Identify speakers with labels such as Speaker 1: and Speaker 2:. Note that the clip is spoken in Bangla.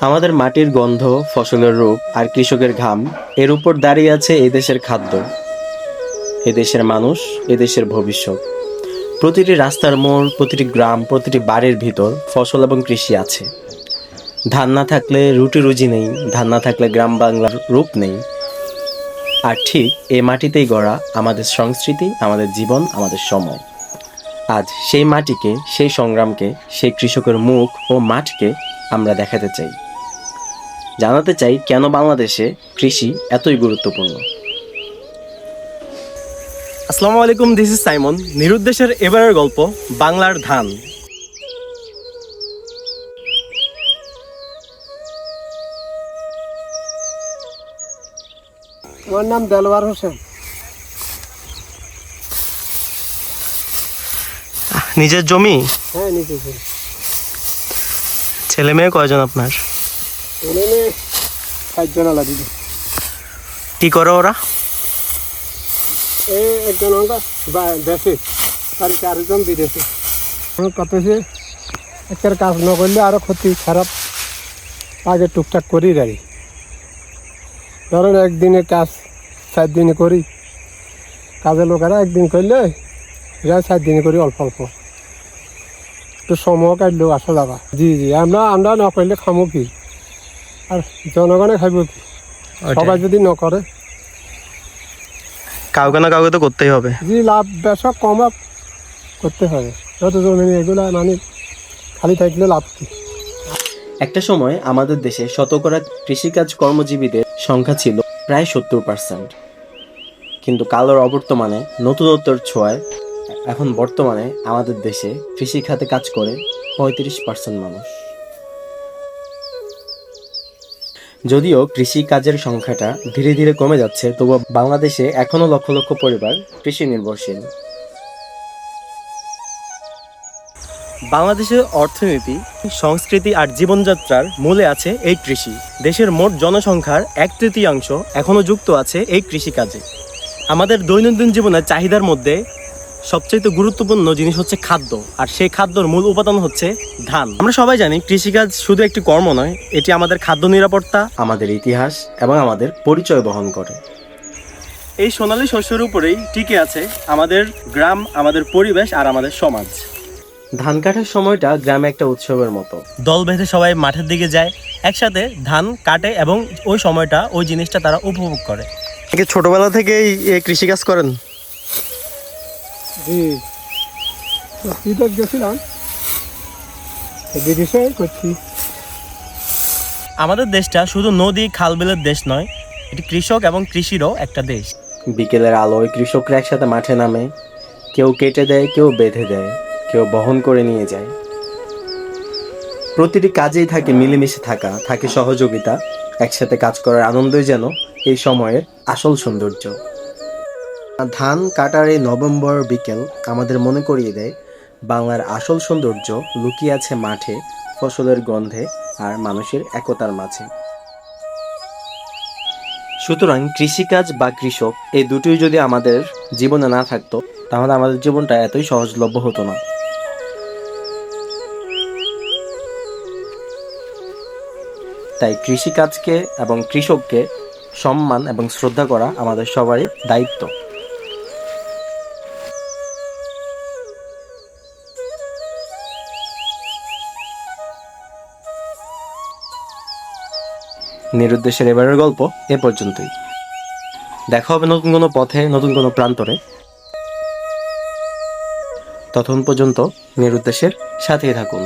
Speaker 1: আমাদের মাটির গন্ধ, ফসলের রূপ আর কৃষকের ঘাম এর উপর দাঁড়িয়ে আছে এদেশের খাদ্য, এদেশের মানুষ, এদেশের ভবিষ্যৎ। প্রতিটি রাস্তার মোড়, প্রতিটি গ্রাম, প্রতিটি বাড়ির ভিতর ফসল এবং কৃষি আছে। ধান না থাকলে রুটি রুজি নেই, ধান না থাকলে গ্রাম বাংলার রূপ নেই। আর ঠিক এই মাটিতেই গড়া আমাদের সংস্কৃতি, আমাদের জীবন, আমাদের সময়। আজ সেই মাটিকে, সেই সংগ্রামকে, সেই কৃষকের মুখ ও মাঠকে আমরা দেখাতে চাই, জানাতে চাই কেন বাংলাদেশে কৃষি এতই গুরুত্বপূর্ণ।
Speaker 2: আসসালামু আলাইকুম, দিস ইজ সাইমন। নিরুদ্দেশের এবারের গল্প বাংলার ধান।
Speaker 3: আমার নাম দেলোয়ার হোসেন।
Speaker 2: নিজের জমি?
Speaker 3: হ্যাঁ, নিতেছি।
Speaker 2: ছেলে মেয়ে কয়জন আপনার?
Speaker 3: ছেলে মেয়ে 5 জন আলা দিদি।
Speaker 2: কি করে ওরা?
Speaker 3: এই একজন আমরা দেশে আর 4 জন বিদেশে। কতছে একটা কাজ না করলে আরো ক্ষতি খারাপ, আগে টুকটাক করি রাখি। ধরেন একদিনের কাজ 4 দিনে করি, কাজের লোকেরা একদিন করলে এরা 4 দিনে করি অল্প অল্প, একটু সময় কাটলেও আসা যাবা। জি জি, আমরা না করলে খামো কি, আর জনগণে খাইব কি? সবাই যদি ন করে,
Speaker 2: কাউকে না কাউকে তো করতেই হবে।
Speaker 3: জি, লাভ বেশক কম করতে হবে। যত জমি এগুলো মানে খালি থাকলে লাভ কি?
Speaker 1: একটা সময় আমাদের দেশে শতকরা কৃষিকাজ কর্মজীবীদের সংখ্যা ছিল প্রায় 70%। কিন্তু কালের অবর্তমানে, নতুনত্বের ছোঁয়ায় এখন বর্তমানে আমাদের দেশে কৃষি খাতে কাজ করে 35% মানুষ। যদিও কৃষি কাজের সংখ্যাটা ধীরে ধীরে কমে যাচ্ছে, তবুও বাংলাদেশে এখনো লক্ষ লক্ষ পরিবার কৃষি নির্ভরশীল।
Speaker 2: বাংলাদেশের অর্থনীতি, সংস্কৃতি আর জীবনযাত্রার মূলে আছে এই কৃষি। দেশের মোট জনসংখ্যার 1/3 এখনো যুক্ত আছে এই কৃষিকাজে। আমাদের দৈনন্দিন জীবনের চাহিদার মধ্যে সবচেয়ে গুরুত্বপূর্ণ জিনিস হচ্ছে খাদ্য, আর সেই খাদ্যর মূল উপাদান হচ্ছে ধান। আমরা সবাই জানি কৃষিকাজ শুধু একটি কর্ম নয়, এটি আমাদের খাদ্য নিরাপত্তা,
Speaker 1: আমাদের ইতিহাস এবং আমাদের পরিচয় বহন করে।
Speaker 2: এই সোনালী শস্যের উপরেই টিকে আছে আমাদের গ্রাম, আমাদের পরিবেশ আর আমাদের সমাজ।
Speaker 1: ধান কাটার সময়টা গ্রামে একটা উৎসবের মতো।
Speaker 2: দল বেঁধে সবাই মাঠের দিকে যায়, একসাথে ধান কাটে এবং ওই সময়টা, ওই জিনিসটা তারা উপভোগ করে। ছোটবেলা থেকেই কৃষিকাজ করেন?
Speaker 3: জি, বিদেশ গেছিলাম, বিদেশে করছি।
Speaker 2: আমাদের দেশটা শুধু নদী খালবিলের দেশ নয়, এটি কৃষক এবং কৃষিরও একটা দেশ।
Speaker 1: বিকেলের আলোয় কৃষকরা একসাথে মাঠে নামে, কেউ কেটে দেয়, কেউ বেঁধে দেয়, কেউ বহন করে নিয়ে যায়। প্রতিটি কাজেই থাকে মিলেমিশে থাকা, থাকে সহযোগিতা। একসাথে কাজ করার আনন্দই যেন এই সময়ের আসল সৌন্দর্য। ধান কাটার এই নভেম্বর বিকেল আমাদের মনে করিয়ে দেয় বাংলার আসল সৌন্দর্য লুকিয়ে আছে মাঠে, ফসলের গন্ধে আর মানুষের একতার মাঝে। সুতরাং কৃষিকাজ বা কৃষক, এই দুটোই যদি আমাদের জীবনে না থাকতো, তাহলে আমাদের জীবনটা এতই সহজলভ্য হতো না। তাই কৃষিকাজকে এবং কৃষককে সম্মান এবং শ্রদ্ধা করা আমাদের সবারই দায়িত্ব। নিরুদ্দেশের এবারের গল্প এ পর্যন্তই। দেখা হবে নতুন কোনো পথে, নতুন কোনো প্রান্তরে। ততক্ষণ পর্যন্ত নিরুদ্দেশের সাথেই থাকুন।